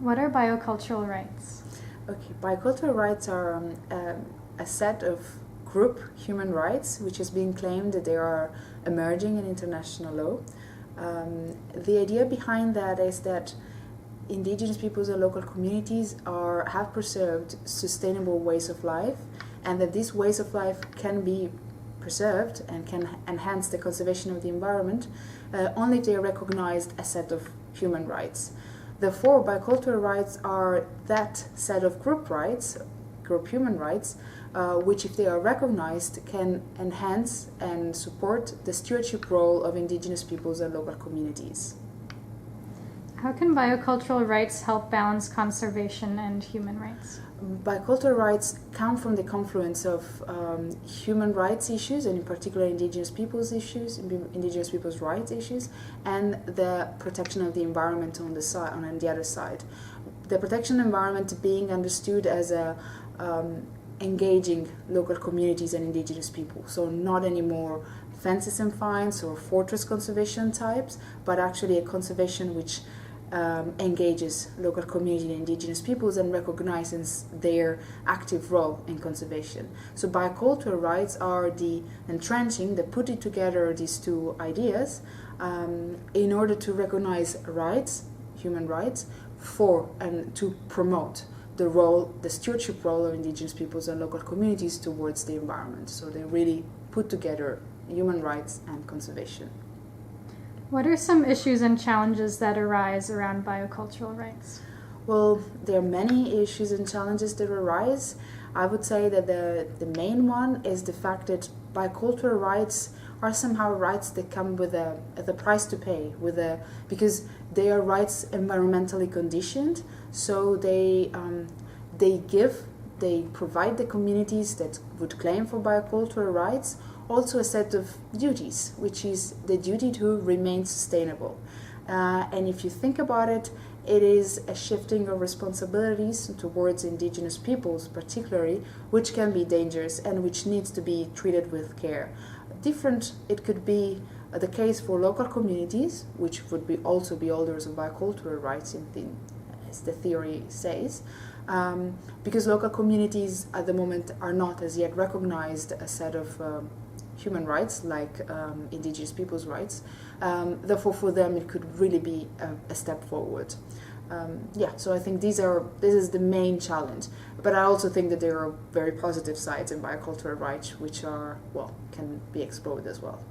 What are biocultural rights? Okay, biocultural rights are a set of group human rights which is being claimed that they are emerging in international law. The idea behind that is that indigenous peoples and local communities have preserved sustainable ways of life, and that these ways of life can be preserved and can enhance the conservation of the environment only if they recognize a set of human rights. Therefore, biocultural rights are that set of group rights, group human rights, which, if they are recognized, can enhance and support the stewardship role of indigenous peoples and local communities. How can biocultural rights help balance conservation and human rights? Biocultural rights come from the confluence of human rights issues, and in particular indigenous peoples issues, indigenous peoples' rights issues, and the protection of the environment on the other side. The protection of the environment being understood as engaging local communities and indigenous people. So not anymore fences and fines or fortress conservation types, but actually a conservation which engages local community and indigenous peoples and recognizes their active role in conservation. So biocultural rights are the entrenching, the putting together these two ideas in order to recognize rights, human rights, for and to promote the stewardship role of indigenous peoples and local communities towards the environment. So they really put together human rights and conservation. What are some issues and challenges that arise around biocultural rights? Well, there are many issues and challenges that arise. I would say that the main one is the fact that biocultural rights are somehow rights that come with a price to pay, because they are rights environmentally conditioned. So they provide the communities that would claim for biocultural rights also a set of duties, which is the duty to remain sustainable. And if you think about it, it is a shifting of responsibilities towards indigenous peoples particularly, which can be dangerous and which needs to be treated with care. It could be the case for local communities, which would also be holders of biocultural rights, as the theory says, because local communities at the moment are not as yet recognized a set of human rights like indigenous people's rights. Therefore, for them, it could really be a step forward. So I think this is the main challenge. But I also think that there are very positive sides in biocultural rights, which can be explored as well.